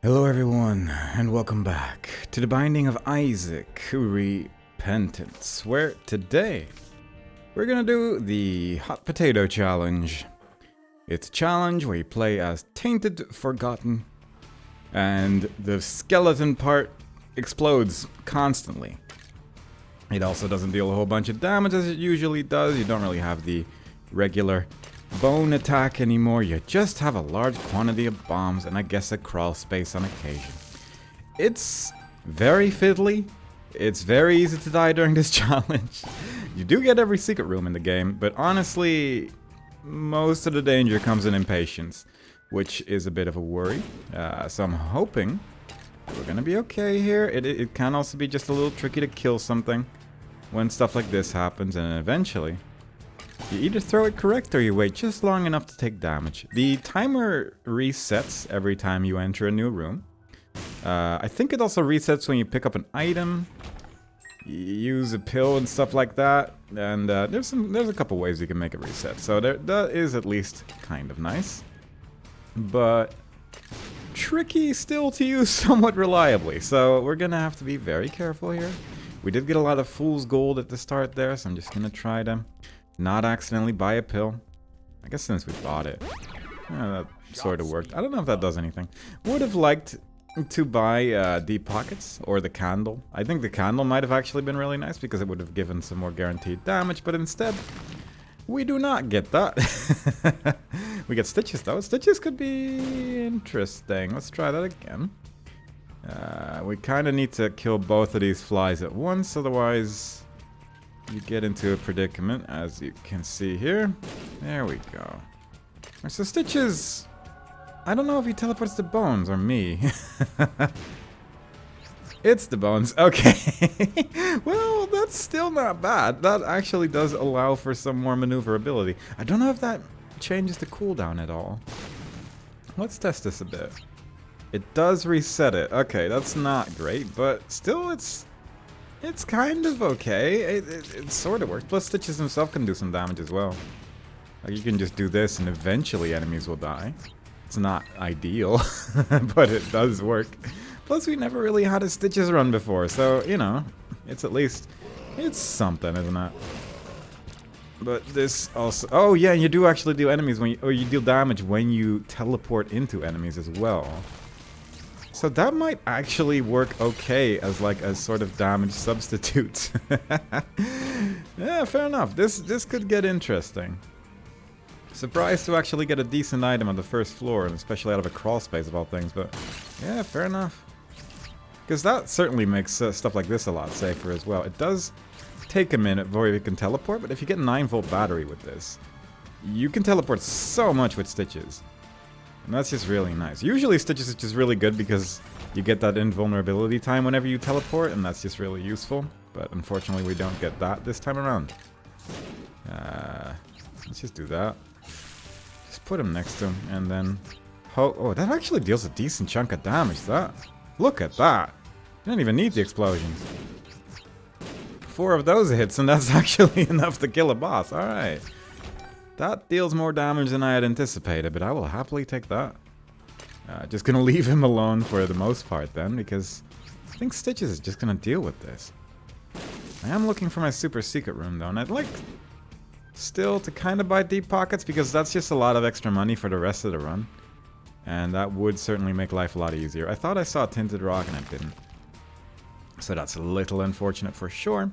Hello everyone, and welcome back to the Binding of Isaac Repentance, where today we're gonna do the Hot Potato Challenge. It's a challenge where you play as Tainted Forgotten, and the skeleton part explodes constantly. It also doesn't deal a whole bunch of damage as it usually does. You don't really have the regular bone attack anymore. You just have a large quantity of bombs and I guess a crawl space on occasion. It's very fiddly. It's very easy to die during this challenge. You do get every secret room in the game, but honestly, most of the danger comes in impatience, which is a bit of a worry. So I'm hoping we're gonna be okay here. It can also be just a little tricky to kill something when stuff like this happens, and eventually you either throw it correct or you wait just long enough to take damage. The timer resets every time you enter a new room. I think it also resets when you pick up an item, you use a pill and stuff like that. And there's a couple ways you can make it reset. So that is at least kind of nice, but tricky still to use somewhat reliably. So we're gonna have to be very careful here. We did get a lot of fool's gold at the start there, so I'm just gonna try to not accidentally buy a pill. I guess since we bought it, that sort of worked. I don't know if that does anything. Would have liked to buy deep pockets or the candle. I think the candle might have actually been really nice because it would have given some more guaranteed damage, but instead we do not get that. We get stitches though. Stitches could be interesting. Let's try that again. We kind of need to kill both of these flies at once, otherwise you get into a predicament, as you can see here. There we go. So Stitches, I don't know if he teleports the bones or me. It's the bones. Okay. Well, that's still not bad. That actually does allow for some more maneuverability. I don't know if that changes the cooldown at all. Let's test this a bit. It does reset it. Okay, that's not great, but still it's kind of okay. It sort of works. Plus Stitches himself can do some damage as well. Like, you can just do this and eventually enemies will die. It's not ideal, but it does work. Plus we never really had a Stitches run before, so, you know, it's at least, it's something, isn't it? But this also, oh yeah, you do actually do enemies when you, or you deal damage when you teleport into enemies as well. So that might actually work okay as like a sort of damage substitute. Yeah, fair enough. This could get interesting. Surprised to actually get a decent item on the first floor, and especially out of a crawl space of all things, but yeah, fair enough. Because that certainly makes stuff like this a lot safer as well. It does take a minute before you can teleport, but if you get a 9-volt battery with this, you can teleport so much with Stitches. And that's just really nice. Usually Stitches is just really good because you get that invulnerability time whenever you teleport, and that's just really useful. But unfortunately we don't get that this time around. Let's just do that. Just put him next to him, and then... Oh, that actually deals a decent chunk of damage, that. Look at that. You don't even need the explosions. 4 of those hits, and that's actually enough to kill a boss. Alright. That deals more damage than I had anticipated, but I will happily take that. Just gonna leave him alone for the most part then, because I think Stitches is just gonna deal with this. I am looking for my super secret room though, and I'd like still to kind of buy deep pockets because that's just a lot of extra money for the rest of the run. And that would certainly make life a lot easier. I thought I saw Tinted Rock and I didn't. So that's a little unfortunate for sure.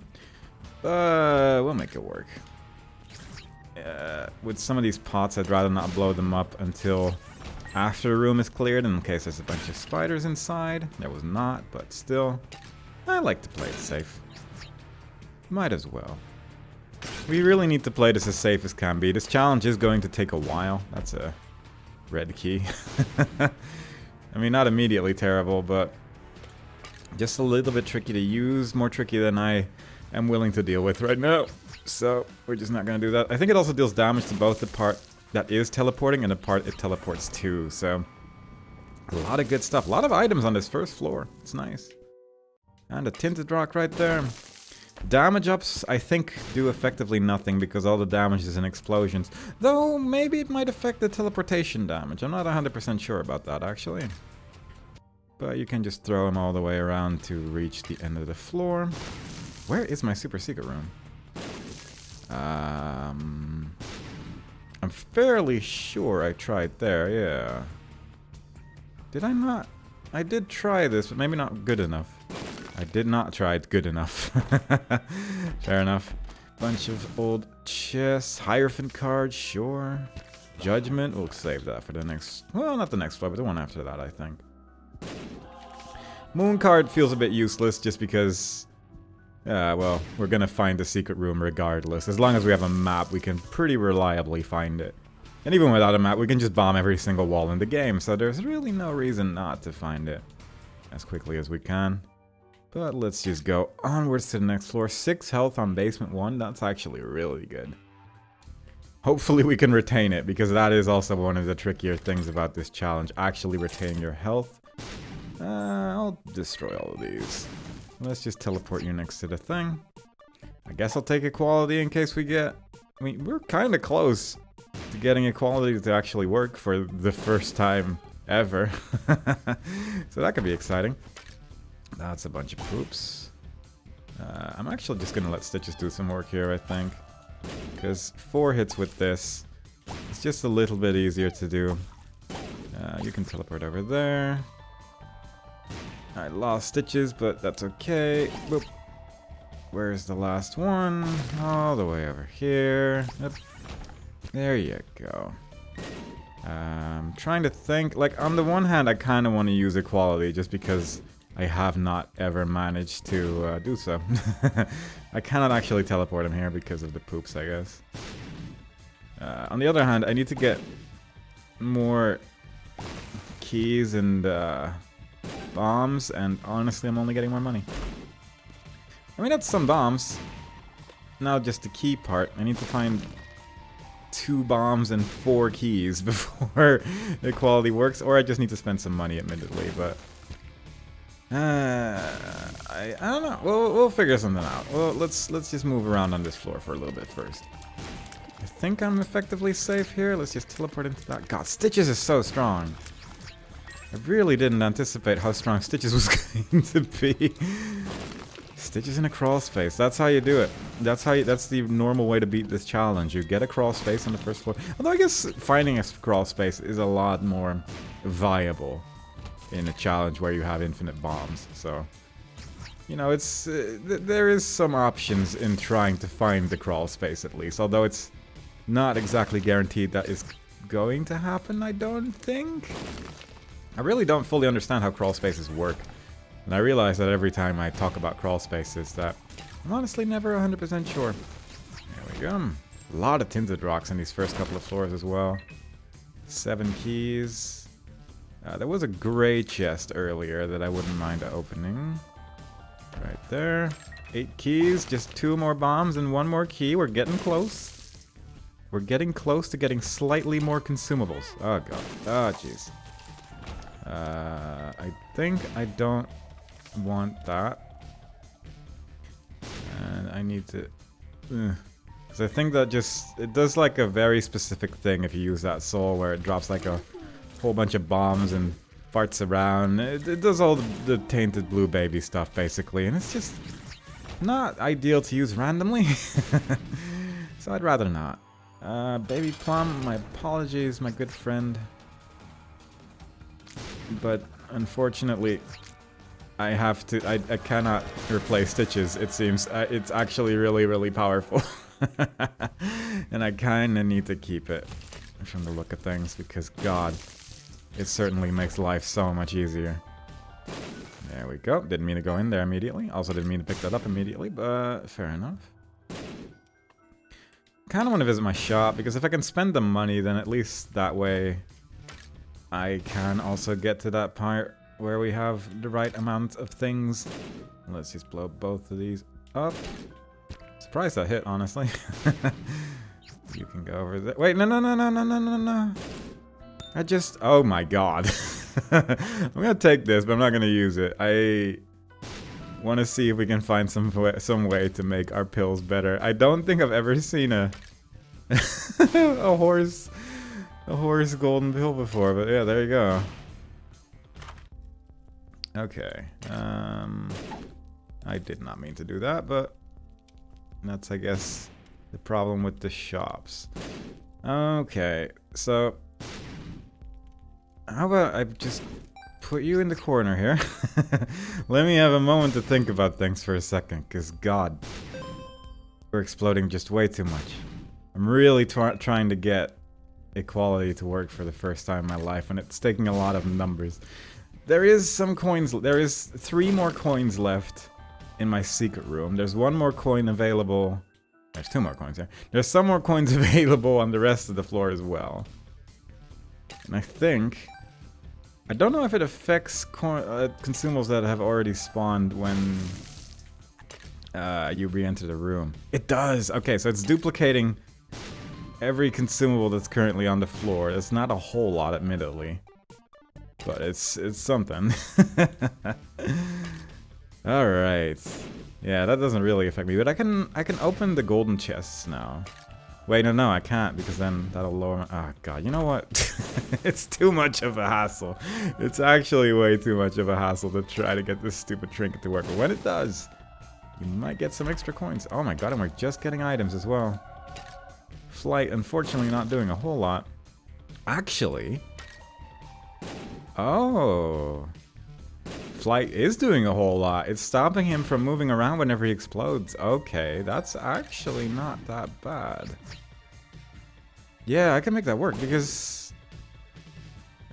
But we'll make it work. With some of these pots, I'd rather not blow them up until after a room is cleared, in case there's a bunch of spiders inside. There was not, but still, I like to play it safe. Might as well. We really need to play this as safe as can be. This challenge is going to take a while. That's a red key. I mean, not immediately terrible, but just a little bit tricky to use. More tricky than I am willing to deal with right now. So we're just not going to do that. I think it also deals damage to both the part that is teleporting and the part it teleports to. So a lot of good stuff. A lot of items on this first floor. It's nice. And a Tinted Rock right there. Damage ups, I think, do effectively nothing because all the damage is in explosions. Though, maybe it might affect the teleportation damage. I'm not 100% sure about that, actually. but you can just throw them all the way around to reach the end of the floor. Where is my super secret room? I'm fairly sure I tried there, yeah. Did I not? I did try this, but maybe not good enough. I did not try it good enough. Fair enough. Bunch of old chests. Hierophant cards, sure. Judgment, we'll save that for the next... Well, not the next floor, but the one after that, I think. Moon card feels a bit useless just because... well, we're gonna find the secret room regardless. As long as we have a map, we can pretty reliably find it. And even without a map, we can just bomb every single wall in the game, so there's really no reason not to find it as quickly as we can. But let's just go onwards to the next floor. 6 health on basement 1, that's actually really good. Hopefully we can retain it, because that is also one of the trickier things about this challenge, actually retaining your health. I'll destroy all of these. Let's just teleport you next to the thing. I guess I'll take equality in case we get... I mean, we're kind of close to getting equality to actually work for the first time ever. So that could be exciting. That's a bunch of poops. I'm actually just gonna let Stitches do some work here, I think. Because 4 hits with this, it's just a little bit easier to do. You can teleport over there. I lost Stitches, but that's okay. Boop. Where's the last one? All the way over here. Yep. There you go. Trying to think, like, on the one hand, I kind of want to use equality just because I have not ever managed to do so. I cannot actually teleport him here because of the poops, I guess. On the other hand, I need to get more keys and bombs, and honestly, I'm only getting more money. I mean, that's some bombs. Now just the key part. I need to find 2 bombs and 4 keys before equality works, or I just need to spend some money, admittedly, but... I don't know. We'll figure something out. Well, let's just move around on this floor for a little bit first. I think I'm effectively safe here. Let's just teleport into that. God, Stitches is so strong. I really didn't anticipate how strong Stitches was going to be. Stitches in a crawl space. That's how you do it. That's the normal way to beat this challenge. You get a crawl space on the first floor. Although I guess finding a crawl space is a lot more viable in a challenge where you have infinite bombs. So, you know, it's there is some options in trying to find the crawl space at least. Although it's not exactly guaranteed that is going to happen, I don't think. I really don't fully understand how crawl spaces work. And I realize that every time I talk about crawl spaces that I'm honestly never 100% sure. There we go. A lot of tinted rocks in these first couple of floors as well. 7 keys. There was a gray chest earlier that I wouldn't mind opening. Right there. 8 keys, just 2 more bombs and 1 more key. We're getting close. We're getting close to getting slightly more consumables. Oh god. Oh jeez. I think I don't want that. And I need to... Because I think that just... It does like a very specific thing if you use that soul where it drops like a whole bunch of bombs and farts around. It does all the tainted blue baby stuff basically. And it's just not ideal to use randomly. So I'd rather not. Baby Plum, my apologies, my good friend. But unfortunately, I have to. I cannot replace Stitches. It seems it's actually really, really powerful, and I kind of need to keep it from the look of things because God, it certainly makes life so much easier. There we go. Didn't mean to go in there immediately. Also didn't mean to pick that up immediately, but fair enough. Kind of want to visit my shop because if I can spend the money, then at least that way I can also get to that part where we have the right amount of things. Let's just blow both of these up. Surprised that hit, honestly. You can go over there. Wait, no. I just... Oh my god. I'm gonna take this, but I'm not gonna use it. I want to see if we can find some way to make our pills better. I don't think I've ever seen a horse golden pill before, but yeah, there you go. Okay. I did not mean to do that, but that's, I guess, the problem with the shops. Okay, so how about I just put you in the corner here? Let me have a moment to think about things for a second, because God, we're exploding just way too much. I'm really trying to get equality to work for the first time in my life, and it's taking a lot of numbers. There is some coins, there is 3 more coins left in my secret room. There's 1 more coin available. There's 2 more coins there. There's some more coins available on the rest of the floor as well. And I think... I don't know if it affects consumables that have already spawned when you re-enter the room. It does! Okay, so it's duplicating every consumable that's currently on the floor. It's not a whole lot, admittedly. But it's something. Alright. Yeah, that doesn't really affect me, but I can open the golden chests now. Wait, no, I can't, because then that'll lower my... Oh, God, you know what? It's too much of a hassle. It's actually way too much of a hassle to try to get this stupid trinket to work. But when it does, you might get some extra coins. Oh my God, and we're just getting items as well. Flight, unfortunately, not doing a whole lot. Actually... Oh... Flight is doing a whole lot. It's stopping him from moving around whenever he explodes. Okay, that's actually not that bad. Yeah, I can make that work because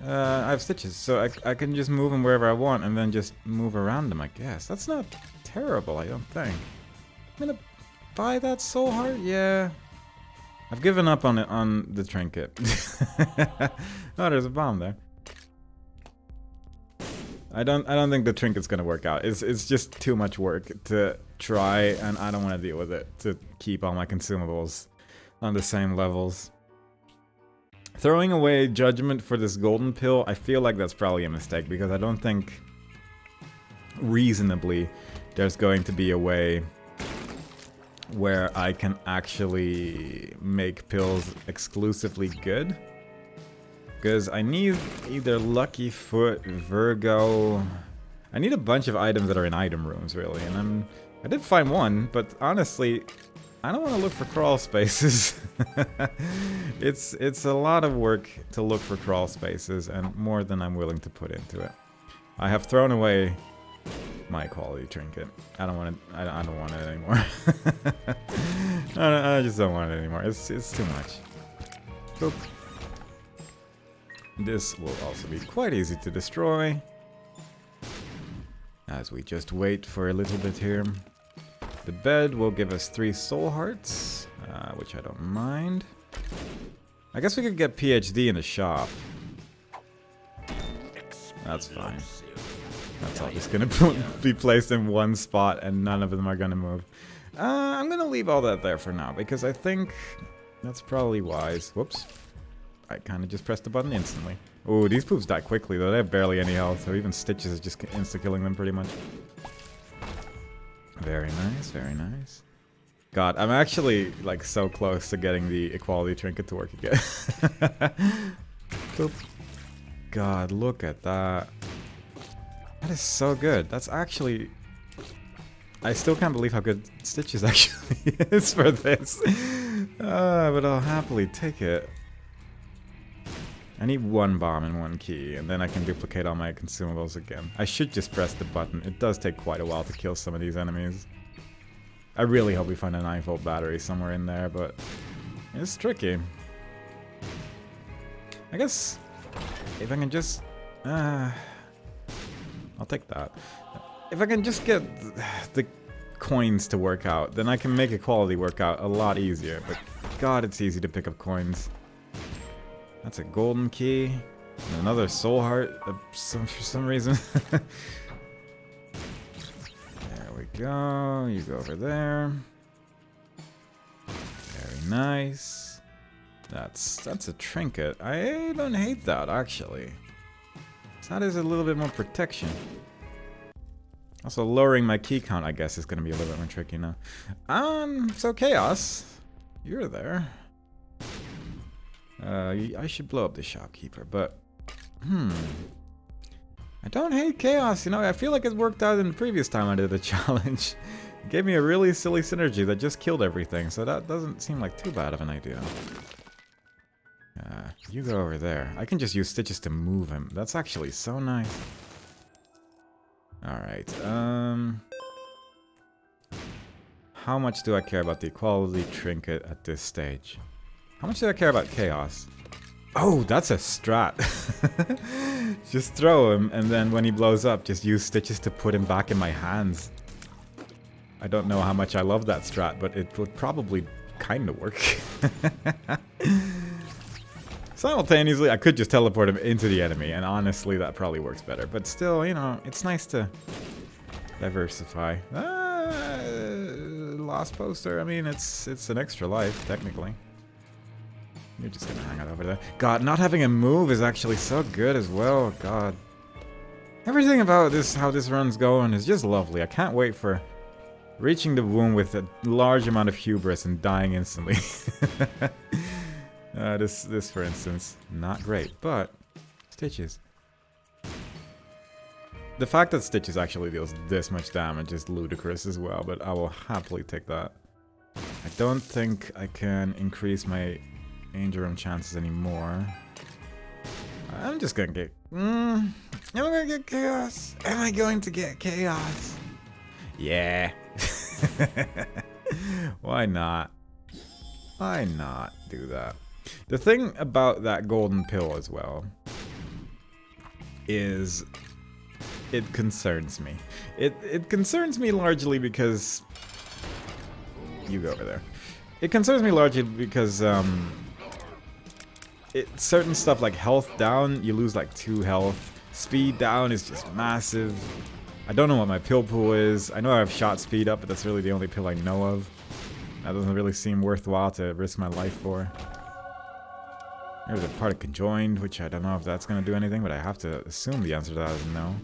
I have stitches, so I can just move him wherever I want and then just move around him, I guess. That's not terrible, I don't think. I'm gonna buy that soul heart? Yeah. I've given up on it on the trinket. Oh, there's a bomb there. I don't think the trinket's gonna work out. It's just too much work to try, and I don't want to deal with it to keep all my consumables on the same levels. Throwing away Judgment for this golden pill, I feel like that's probably a mistake, because I don't think reasonably there's going to be a way where I can actually make pills exclusively good. Because I need either Lucky Foot, Virgo... I need a bunch of items that are in item rooms, really. And I did find one, but honestly, I don't want to look for crawl spaces. It's a lot of work to look for crawl spaces, and more than I'm willing to put into it. I have thrown away my quality trinket. I don't want it. I don't want it anymore. I just don't want it anymore. It's too much. Boop. This will also be quite easy to destroy, as we just wait for a little bit here. The bed will give us 3 soul hearts, which I don't mind. I guess we could get PhD in the shop. That's fine. That's all just gonna be placed in one spot and none of them are gonna move. I'm gonna leave all that there for now, because I think that's probably wise. Whoops. I kind of just pressed the button instantly. Ooh, these poops die quickly though. They have barely any health, so even Stitches is just insta-killing them pretty much. Very nice, very nice. God, I'm actually like so close to getting the equality trinket to work again. Boop. God, look at that. That is so good. That's actually... I still can't believe how good Stitches actually is for this. But I'll happily take it. I need 1 bomb and 1 key, and then I can duplicate all my consumables again. I should just press the button. It does take quite a while to kill some of these enemies. I really hope we find a 9-volt battery somewhere in there, but it's tricky. I guess if I can just... I'll take that. If I can just get the coins to work out, then I can make equality work out a lot easier, but God, it's easy to pick up coins. That's a golden key. And another soul heart for some reason. There we go. You go over there. Very nice. That's a trinket. I don't hate that, actually. So that is a little bit more protection. Also, lowering my key count, I guess, is going to be a little bit more tricky now. So Chaos, you're there. I should blow up the shopkeeper, but... I I don't hate chaos, you know, I feel like it worked out in the previous time I did the challenge. It gave me a really silly synergy that just killed everything, so that doesn't seem like too bad of an idea. You go over there. I can just use Stitches to move him. That's actually so nice. Alright, how much do I care about the equality trinket at this stage? How much do I care about chaos? Oh, that's a strat. Just throw him, and then when he blows up, just use Stitches to put him back in my hands. I don't know how much I love that strat, but it would probably kind of work. Simultaneously, I could just teleport him into the enemy, and honestly, that probably works better. But still, you know, it's nice to diversify. Lost poster, I mean, it's an extra life, technically. You're just gonna hang out over there. God, not having a move is actually so good as well, God. Everything about this, how this run's going, is just lovely. I can't wait for reaching the womb with a large amount of hubris and dying instantly. This, for instance, not great, but Stitches. The fact that Stitches actually deals this much damage is ludicrous as well, but I will happily take that. I don't think I can increase my Angel Room chances anymore. I'm just gonna get... am I gonna get Chaos? Am I going to get Chaos? Yeah. Why not? Why not do that? The thing about that golden pill as well is it concerns me. It concerns me largely because... You go over there. It concerns me largely because certain stuff like health down, you lose like 2 health. Speed down is just massive. I don't know what my pill pool is. I know I have shot speed up, but that's really the only pill I know of. That doesn't really seem worthwhile to risk my life for. There's a part of conjoined, which I don't know if that's going to do anything, but I have to assume the answer to that is no.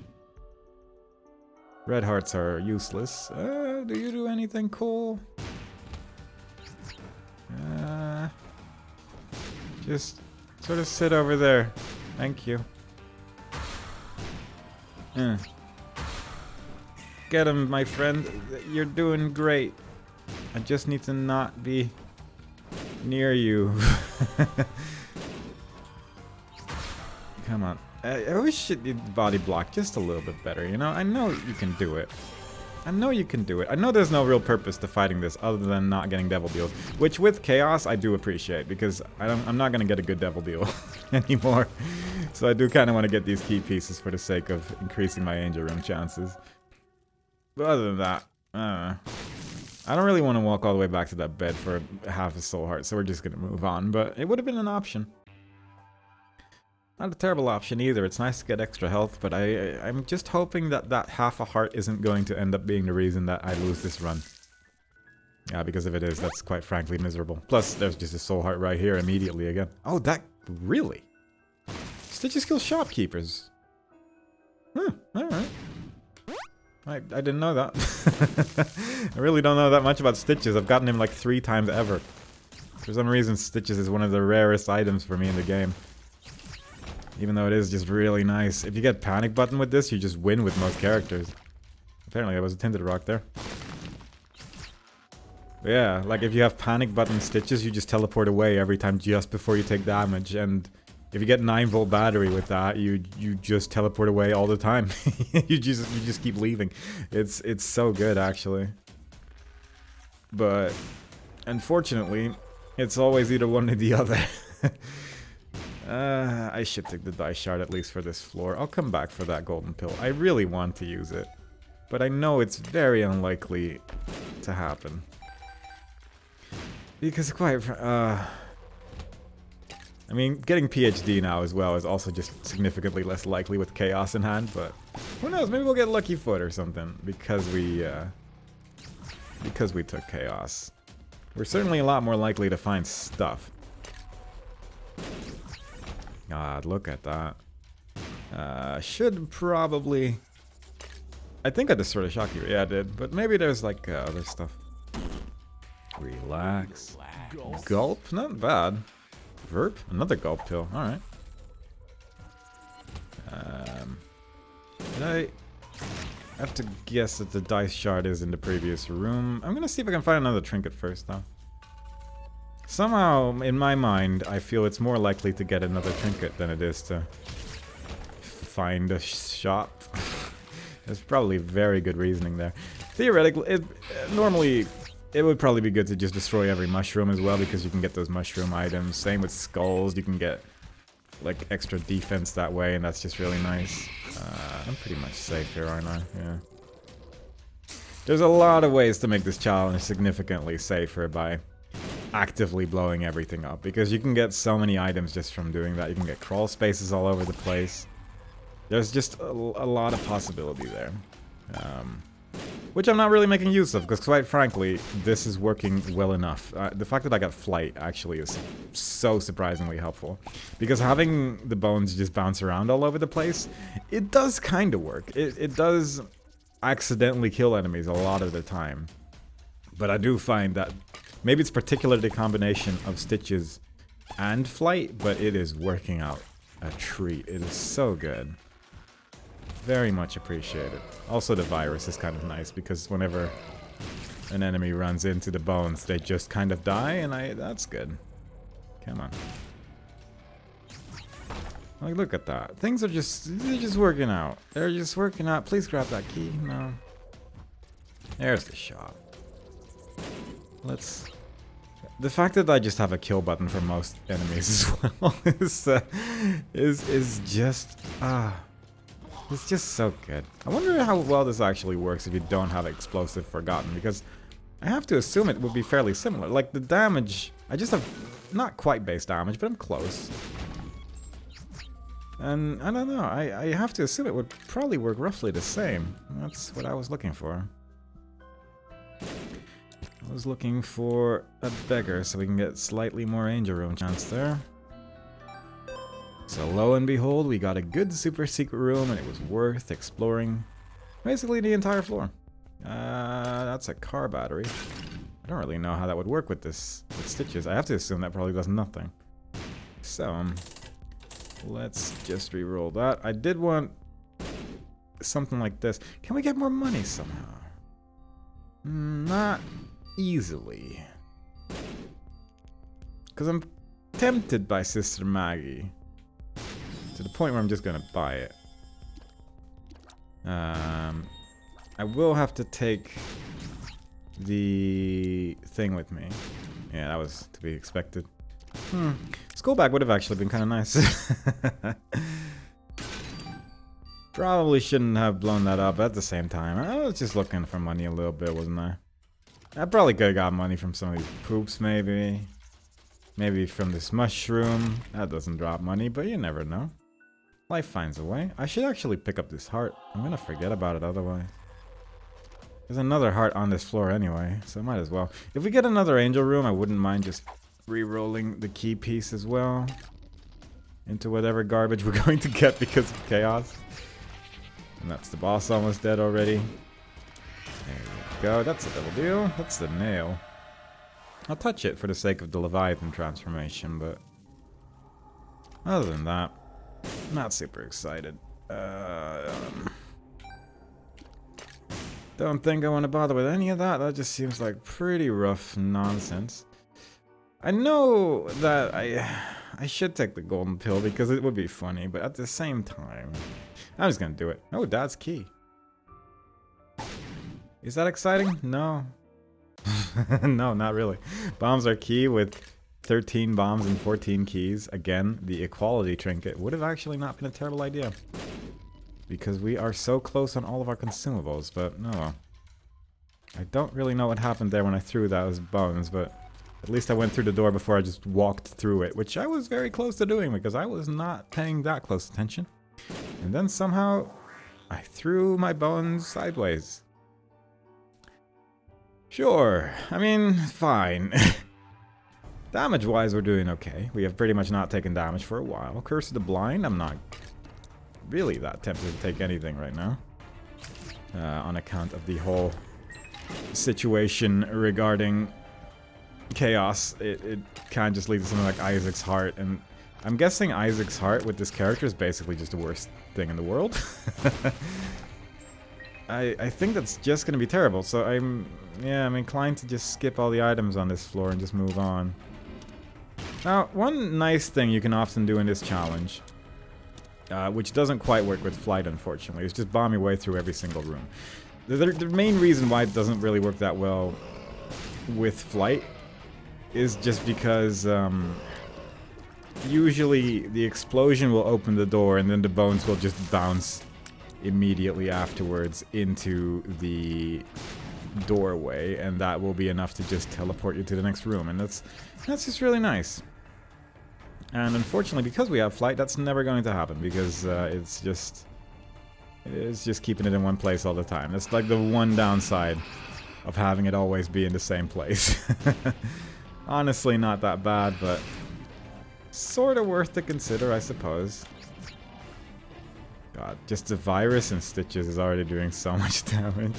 Red hearts are useless. Do you do anything cool? Just sort of sit over there. Thank you. Get him, my friend. You're doing great. I just need to not be near you. Come on. I wish you'd body block just a little bit better, you know? I know you can do it. I know you can do it. I know there's no real purpose to fighting this other than not getting devil deals, which with chaos I do appreciate because I'm not gonna get a good devil deal anymore. So I do kind of want to get these key pieces for the sake of increasing my Angel Room chances. But other than that, I don't really want to walk all the way back to that bed for half a soul heart, so we're just gonna move on. But it would have been an option. Not a terrible option either. It's nice to get extra health, but I'm just hoping that that half a heart isn't going to end up being the reason that I lose this run. Yeah, because if it is, that's quite frankly miserable. Plus, there's just a soul heart right here immediately again. Oh, that... really? Stitches kill shopkeepers. Huh, alright. I didn't know that. I really don't know that much about Stitches. I've gotten him like 3 times ever. For some reason, Stitches is one of the rarest items for me in the game. Even though it is just really nice. If you get panic button with this, you just win with most characters. Apparently there was a tinted rock there. But yeah, like if you have panic button Stitches, you just teleport away every time just before you take damage. And if you get 9-volt battery with that, you just teleport away all the time. you just keep leaving. It's so good actually. But unfortunately, it's always either one or the other. I should take the dice shard at least for this floor. I'll come back for that golden pill. I really want to use it, but I know it's very unlikely to happen. Because quite, I mean, getting PhD now as well is also just significantly less likely with chaos in hand, but who knows, maybe we'll get Lucky Foot or something because we took chaos. We're certainly a lot more likely to find stuff. God, look at that. Should probably... I think I just sort of shocked you. Yeah, I did. But maybe there's like other stuff. Relax. Gulp? Not bad. Verp? Another gulp pill. Alright. Did I have to guess that the dice shard is in the previous room? I'm gonna see if I can find another trinket first, though. Somehow, in my mind, I feel it's more likely to get another trinket than it is to find a shop. There's probably very good reasoning there. Theoretically, normally it would probably be good to just destroy every mushroom as well, because you can get those mushroom items. Same with skulls, you can get like extra defense that way, and that's just really nice. I'm pretty much safe here, aren't I? Yeah. There's a lot of ways to make this challenge significantly safer by actively blowing everything up, because you can get so many items just from doing that. You can get crawl spaces all over the place. There's just a lot of possibility there. Which I'm not really making use of, because quite frankly, this is working well enough. The fact that I got flight actually is so surprisingly helpful. Because having the bones just bounce around all over the place, it does kind of work. It does accidentally kill enemies a lot of the time. But I do find that maybe it's particularly the combination of Stitches and flight, but it is working out a treat. It is so good. Very much appreciated. Also, the virus is kind of nice, because whenever an enemy runs into the bones, they just kind of die, and that's good. Come on. Like, look at that. Things are they're just working out. They're just working out. Please grab that key. No. There's the shop. Let's... The fact that I just have a kill button for most enemies as well is just... It's just so good. I wonder how well this actually works if you don't have Explosive Forgotten, because I have to assume it would be fairly similar. Like, the damage... I just have not quite base damage, but I'm close. And I don't know, I have to assume it would probably work roughly the same. That's what I was looking for. I was looking for a beggar so we can get slightly more Angel Room chance there. So lo and behold, we got a good super secret room, and it was worth exploring basically the entire floor. That's a car battery. I don't really know how that would work with this with Stitches. I have to assume that probably does nothing. So let's just re-roll that. I did want something like this. Can we get more money somehow? Not easily. Because I'm tempted by Sister Maggie. To the point where I'm just gonna buy it. I will have to take the thing with me. Yeah, that was to be expected. Skull bag would have actually been kind of nice. Probably shouldn't have blown that up at the same time. I was just looking for money a little bit, wasn't I? I probably could have got money from some of these poops, maybe. Maybe from this mushroom. That doesn't drop money, but you never know. Life finds a way. I should actually pick up this heart. I'm gonna forget about it otherwise. There's another heart on this floor anyway, so I might as well. If we get another Angel Room, I wouldn't mind just re-rolling the key piece as well into whatever garbage we're going to get because of chaos. And that's the boss almost dead already. There we go. That's a little deal. That's the nail. I'll touch it for the sake of the Leviathan transformation, but other than that, not super excited. Don't think I want to bother with any of that. That just seems like pretty rough nonsense. I know that I should take the golden pill because it would be funny, but at the same time, I'm just gonna do it. Oh, Dad's key. Is that exciting? No. No, not really. Bombs are key with 13 bombs and 14 keys. Again, the equality trinket would have actually not been a terrible idea. Because we are so close on all of our consumables, but no. I don't really know what happened there when I threw those bones, but at least I went through the door before I just walked through it, which I was very close to doing because I was not paying that close attention. And then somehow I threw my bones sideways. Sure, I mean, fine. Damage-wise, we're doing okay. We have pretty much not taken damage for a while. Curse of the Blind, I'm not really that tempted to take anything right now. On account of the whole situation regarding chaos. It kind of just leads to something like Isaac's Heart, and I'm guessing Isaac's heart with this character is basically just the worst thing in the world. I think that's just gonna be terrible, so I'm inclined to just skip all the items on this floor and just move on. Now, one nice thing you can often do in this challenge, which doesn't quite work with flight unfortunately, is just bomb your way through every single room. The main reason why it doesn't really work that well with flight is just because usually the explosion will open the door and then the bones will just bounce immediately afterwards into the doorway, and that will be enough to just teleport you to the next room, and that's just really nice. And unfortunately, because we have flight, that's never going to happen, because it's just keeping it in one place all the time. That's like the one downside of having it always be in the same place. Honestly, not that bad, but sort of worth to consider, I suppose. God, just the virus and Stitches is already doing so much damage.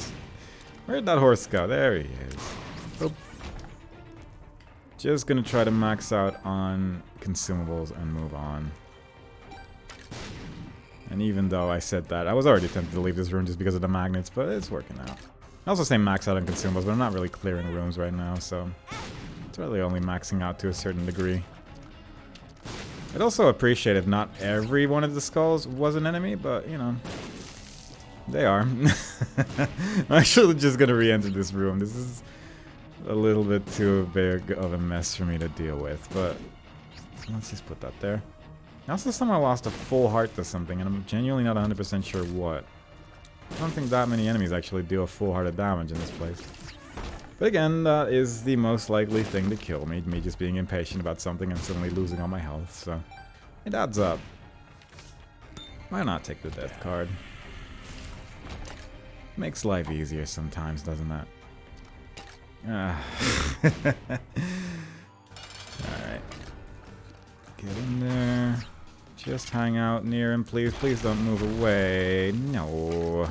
Where'd that horse go? There he is. Oop. Just gonna try to max out on consumables and move on. And even though I said that, I was already tempted to leave this room just because of the magnets, but it's working out. I also say max out on consumables, but I'm not really clearing rooms right now, so it's really only maxing out to a certain degree. I'd also appreciate if not every one of the skulls was an enemy, but, you know, they are. I'm actually just gonna re-enter this room. This is a little bit too big of a mess for me to deal with, but let's just put that there. I also somehow lost a full heart to something, and I'm genuinely not 100% sure what. I don't think that many enemies actually deal full heart of damage in this place. But again, that is the most likely thing to kill me just being impatient about something and suddenly losing all my health, so it adds up. Why not take the death card? Makes life easier sometimes, doesn't it? Alright. Get in there. Just hang out near him, please. Please don't move away. No.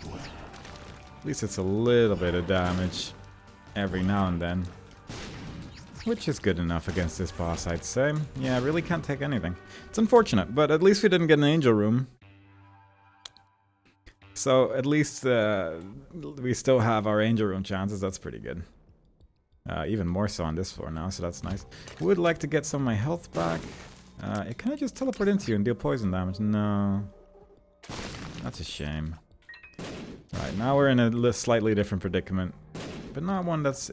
At least it's a little bit of damage every now and then. Which is good enough against this boss, I'd say. Yeah, I really can't take anything. It's unfortunate, but at least we didn't get an angel room. So at least we still have our angel room chances. That's pretty good. Even more so on this floor now, so that's nice. Would like to get some of my health back. Can I just teleport into you and deal poison damage? No. That's a shame. Right, now we're in a slightly different predicament. But not one that's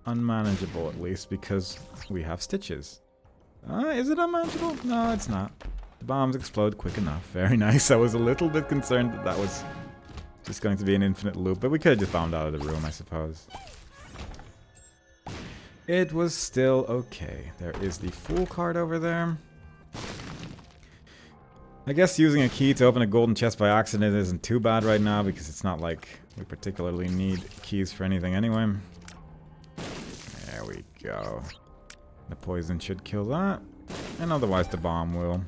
unmanageable, at least, because we have Stitches. Is it unmanageable? No, it's not. The bombs explode quick enough. Very nice. I was a little bit concerned that that was just going to be an infinite loop, but we could have just bombed out of the room, I suppose. It was still okay. There is the Fool card over there. I guess using a key to open a golden chest by accident isn't too bad right now, because it's not like we particularly need keys for anything anyway. There we go. The poison should kill that, and otherwise the bomb will.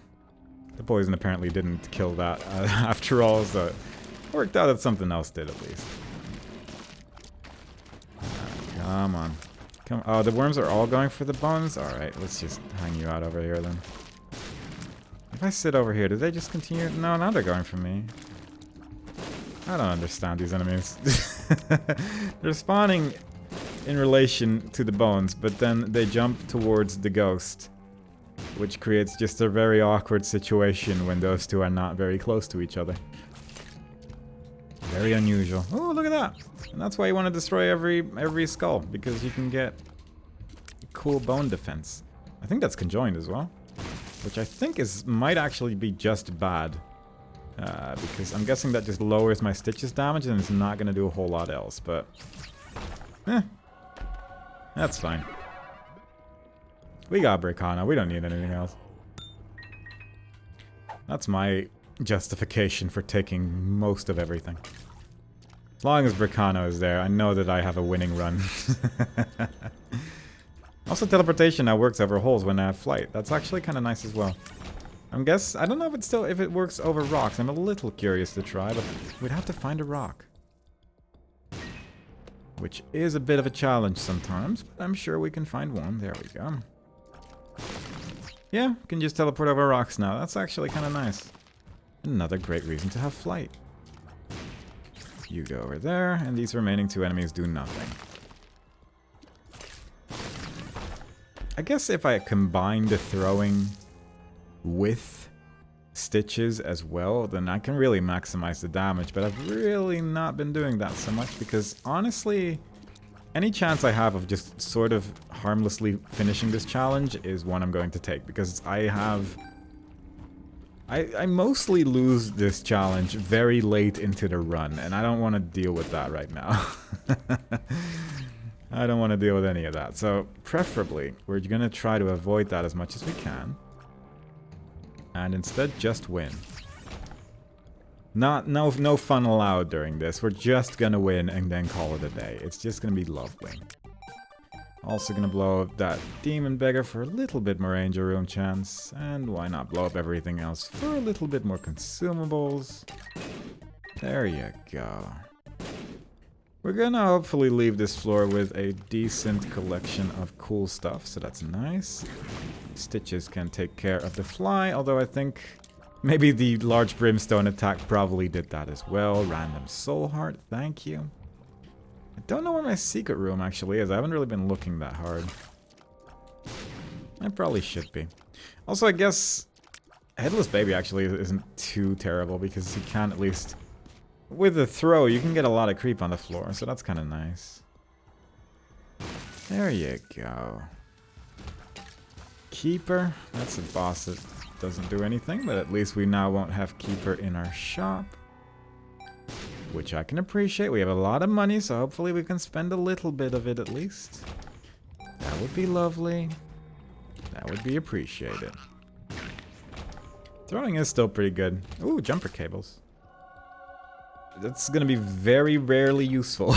The poison apparently didn't kill that after all, so it worked out that something else did at least. Come on. Oh, the worms are all going for the bones? Alright, let's just hang you out over here then. If I sit over here, do they just continue? No, now they're going for me. I don't understand these enemies. They're spawning in relation to the bones, but then they jump towards the ghost, which creates just a very awkward situation when those two are not very close to each other. Very unusual. Oh, look at that! And that's why you want to destroy every skull, because you can get cool bone defense. I think that's conjoined as well, which I think might actually be just bad, because I'm guessing that just lowers my Stitches damage and it's not going to do a whole lot else, but that's fine. We got Bricano, we don't need anything else. That's my justification for taking most of everything. As long as Bricano is there, I know that I have a winning run. Also, teleportation now works over holes when I have flight. That's actually kind of nice as well. I don't know if it works over rocks. I'm a little curious to try, but we'd have to find a rock. Which is a bit of a challenge sometimes, but I'm sure we can find one. There we go. Yeah, can just teleport over rocks now. That's actually kind of nice. Another great reason to have flight. You go over there, and these remaining two enemies do nothing. I guess if I combine the throwing with Stitches as well, then I can really maximize the damage, but I've really not been doing that so much because honestly, any chance I have of just sort of harmlessly finishing this challenge is one I'm going to take, because I mostly lose this challenge very late into the run, and I don't want to deal with that right now. I don't want to deal with any of that, so preferably we're going to try to avoid that as much as we can. And instead just win. No fun allowed during this. We're just gonna win and then call it a day. It's just gonna be lovely. Also gonna blow up that demon beggar for a little bit more angel room chance. And why not blow up everything else for a little bit more consumables. There you go. We're gonna hopefully leave this floor with a decent collection of cool stuff, so that's nice. Stitches can take care of the fly, although I think maybe the large brimstone attack probably did that as well. Random soul heart, thank you. I don't know where my secret room actually is. I haven't really been looking that hard. I probably should be. Also, I guess Headless Baby actually isn't too terrible because he can at least... With the throw, you can get a lot of creep on the floor, so that's kind of nice. There you go. Keeper. That's a boss that doesn't do anything, but at least we now won't have Keeper in our shop. Which I can appreciate. We have a lot of money, so hopefully we can spend a little bit of it at least. That would be lovely. That would be appreciated. Throwing is still pretty good. Ooh, jumper cables. That's going to be very rarely useful.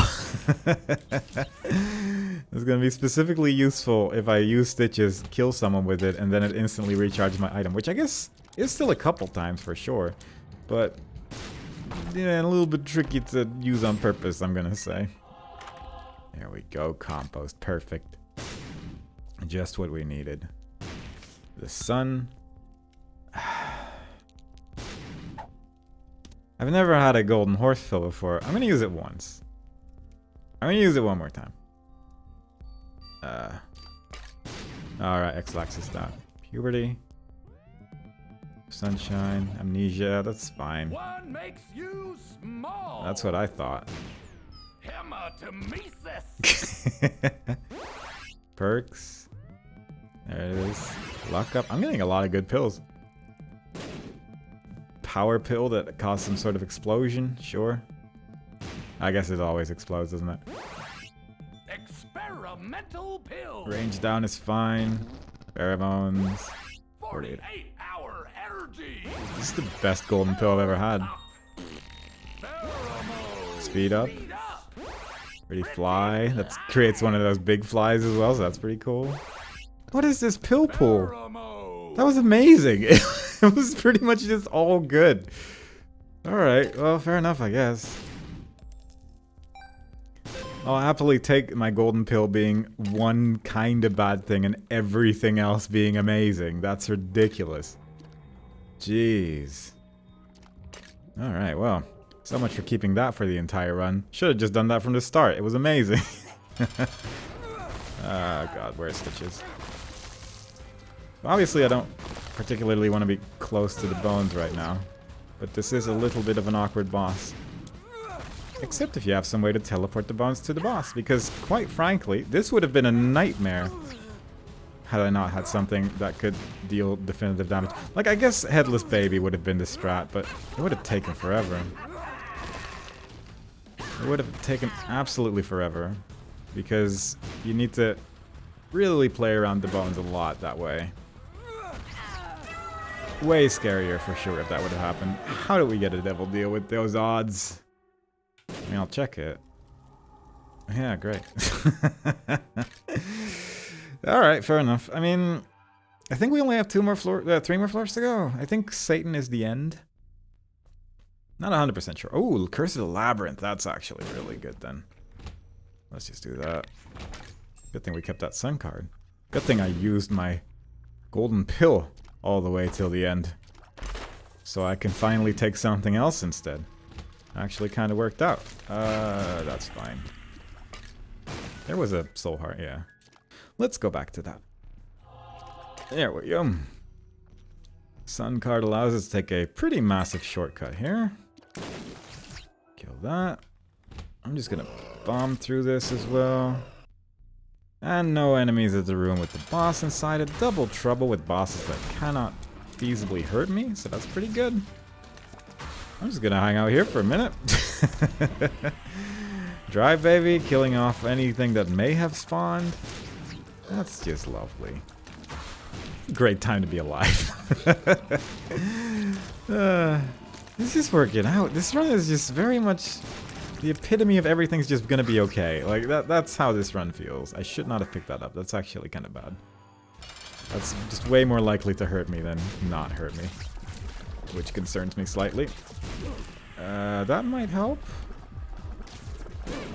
It's going to be specifically useful if I use Stitches, kill someone with it, and then it instantly recharges my item, which I guess is still a couple times for sure. But, yeah, a little bit tricky to use on purpose, I'm going to say. There we go, compost. Perfect. Just what we needed. The sun... I've never had a golden horse fill before. I'm gonna use it once. I'm gonna use it one more time. Alright, X-Lax is that. Puberty. Sunshine. Amnesia. That's fine. One makes you small. That's what I thought. Hematemesis. Perks. There it is. Luck up. I'm getting a lot of good pills. Power pill that caused some sort of explosion, sure. I guess it always explodes, doesn't it? Experimental pill. Range down is fine. Pheromones. 48-hour energy. This is the best golden pill I've ever had. Pheromones. Speed up. Pretty fly. That creates one of those big flies as well, so that's pretty cool. What is this pill pool? Pheromones. That was amazing. It was pretty much just all good. Alright, well, fair enough, I guess. I'll happily take my golden pill being one kind of bad thing and everything else being amazing. That's ridiculous. Jeez. Alright, well, so much for keeping that for the entire run. Should have just done that from the start. It was amazing. Ah, God, where's Stitches? Obviously, I don't particularly want to be close to the bones right now, but this is a little bit of an awkward boss. Except if you have some way to teleport the bones to the boss, because quite frankly, this would have been a nightmare had I not had something that could deal definitive damage. Like, I guess Headless Baby would have been the strat, but it would have taken forever. It would have taken absolutely forever, because you need to really play around the bones a lot that way. Way scarier for sure if that would have happened. How do we get a devil deal with those odds? I mean, I'll check it. Yeah, great. Alright, fair enough. I mean, I think we only have 3 more floors to go. I think Satan is the end. Not 100% sure. Oh, Curse of the Labyrinth. That's actually really good then. Let's just do that. Good thing we kept that sun card. Good thing I used my golden pill all the way till the end. So I can finally take something else instead. Actually kind of worked out. That's fine. There was a soul heart, yeah. Let's go back to that. There we go. Sun card allows us to take a pretty massive shortcut here. Kill that. I'm just gonna bomb through this as well. And no enemies at the room with the boss inside it. Double trouble with bosses that cannot feasibly hurt me, so that's pretty good. I'm just gonna hang out here for a minute. Drive, baby, killing off anything that may have spawned. That's just lovely. Great time to be alive. It's just working out. This run is just very much the epitome of everything's just gonna be okay. Like, that's how this run feels. I should not have picked that up. That's actually kind of bad. That's just way more likely to hurt me than not hurt me. Which concerns me slightly. That might help.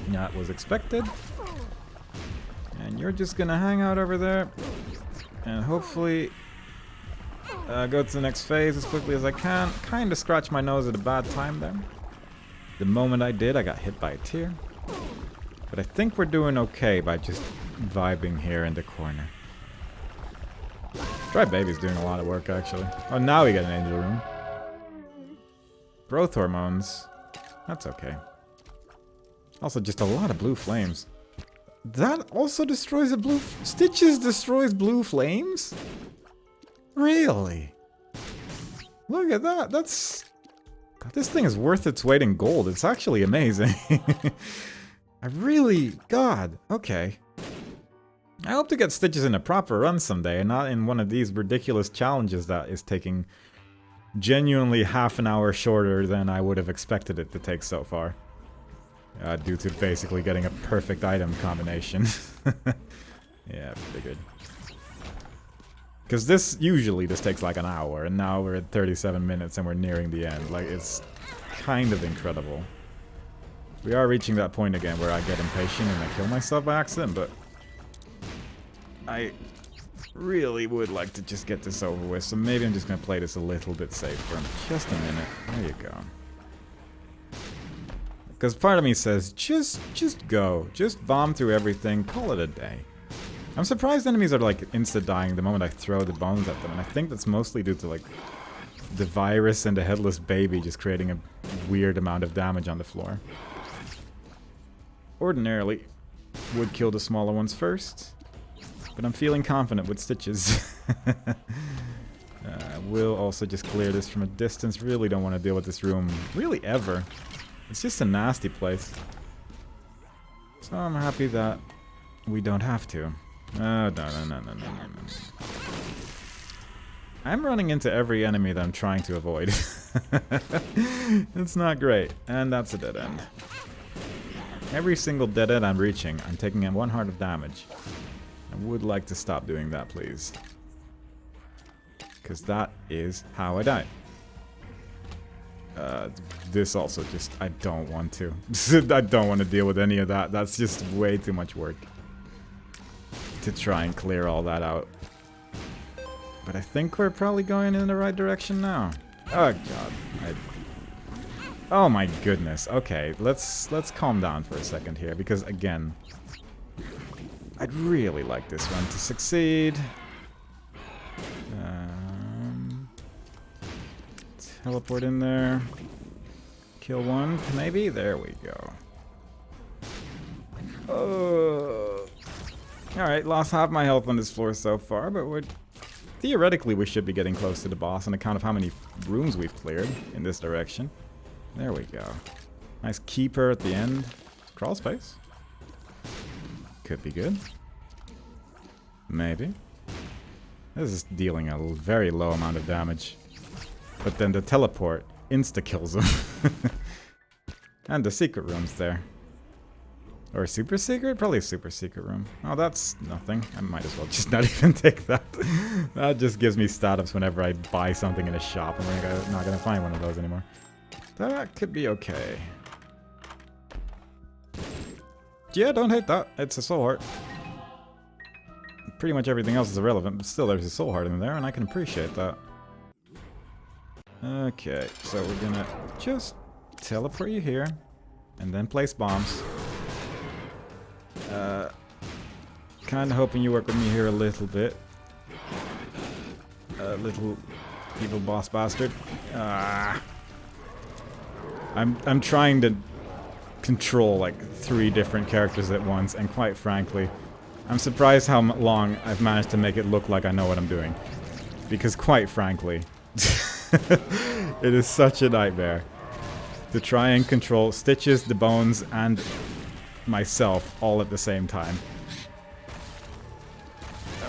That was expected. And you're just gonna hang out over there. And hopefully go to the next phase as quickly as I can. Kinda scratched my nose at a bad time there. The moment I did, I got hit by a tear. But I think we're doing okay by just vibing here in the corner. Dry Baby's doing a lot of work, actually. Oh, now we got an angel room. Growth hormones. That's okay. Also, just a lot of blue flames. That also destroys the blue... Stitches destroys blue flames? Really? Look at that. That's... God, this thing is worth its weight in gold. It's actually amazing. I really... God. Okay. I hope to get Stitches in a proper run someday, and not in one of these ridiculous challenges that is taking genuinely half an hour shorter than I would have expected it to take so far. Due to basically getting a perfect item combination. Yeah, figured. Because this takes like an hour, and now we're at 37 minutes and we're nearing the end. Like, it's kind of incredible. We are reaching that point again where I get impatient and I kill myself by accident, but I really would like to just get this over with, so maybe I'm just going to play this a little bit safer. Just a minute. There you go. Because part of me says, just go. Just bomb through everything, call it a day. I'm surprised enemies are like insta-dying the moment I throw the bombs at them, and I think that's mostly due to like the virus and the headless baby just creating a weird amount of damage on the floor. Ordinarily, would kill the smaller ones first, but I'm feeling confident with Stitches. Will also just clear this from a distance. Really don't want to deal with this room, really ever. It's just a nasty place. So I'm happy that we don't have to. No. I'm running into every enemy that I'm trying to avoid. It's not great. And that's a dead end. Every single dead end I'm reaching, I'm taking in 1 heart of damage. I would like to stop doing that, please. Because that is how I die. This also just, I don't want to. I don't want to deal with any of that. That's just way too much work to try and clear all that out. But I think we're probably going in the right direction now. Oh god. Oh my goodness. Okay, let's calm down for a second here, because again, I'd really like this one to succeed. Teleport in there. Kill one, maybe? There we go. Alright, lost half my health on this floor so far, but theoretically we should be getting close to the boss on account of how many rooms we've cleared in this direction. There we go. Nice keeper at the end. Crawl space. Could be good. Maybe. This is dealing a very low amount of damage. But then the teleport insta-kills him. And the secret room's there. Or a super secret? Probably a super secret room. Oh, that's nothing. I might as well just not even take that. That just gives me status whenever I buy something in a shop, and we're not gonna find one of those anymore. That could be okay. Yeah, don't hate that. It's a soul heart. pretty much everything else is irrelevant, but still there's a soul heart in there, and I can appreciate that. Okay, so we're gonna just teleport you here, and then place bombs. Kinda hoping you work with me here a little bit. Little evil boss bastard. I'm trying to control like 3 different characters at once, and quite frankly, I'm surprised how long I've managed to make it look like I know what I'm doing. Because quite frankly, it is such a nightmare to try and control Stitches, the Bones, and myself all at the same time.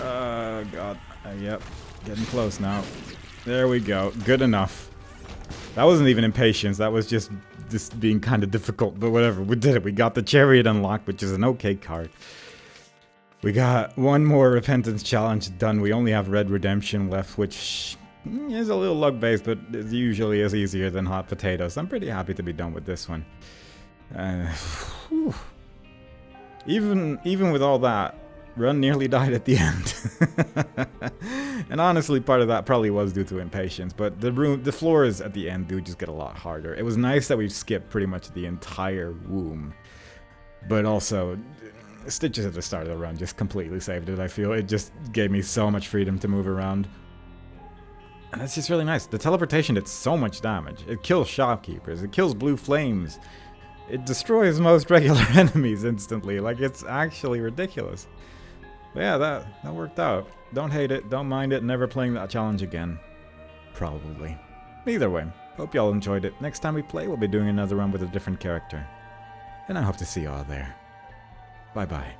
Oh god. Yep. Getting close now. There we go. Good enough. That wasn't even impatience. That was just being kind of difficult. But whatever. We did it. We got the Chariot unlocked, which is an okay card. We got one more Repentance challenge done. We only have Red Redemption left, which is a little luck-based, but it usually is easier than Hot Potatoes. I'm pretty happy to be done with this one. Even with all that, Run nearly died at the end. And honestly, part of that probably was due to impatience, but the floors at the end do just get a lot harder. It was nice that we skipped pretty much the entire womb, but also Stitches at the start of the run just completely saved it, I feel. It just gave me so much freedom to move around. And that's just really nice. The teleportation did so much damage. It kills shopkeepers, it kills blue flames, it destroys most regular enemies instantly. Like, it's actually ridiculous. But yeah, that worked out. Don't hate it, don't mind it, never playing that challenge again. Probably. Either way, hope y'all enjoyed it. Next time we play, we'll be doing another run with a different character. And I hope to see y'all there. Bye-bye.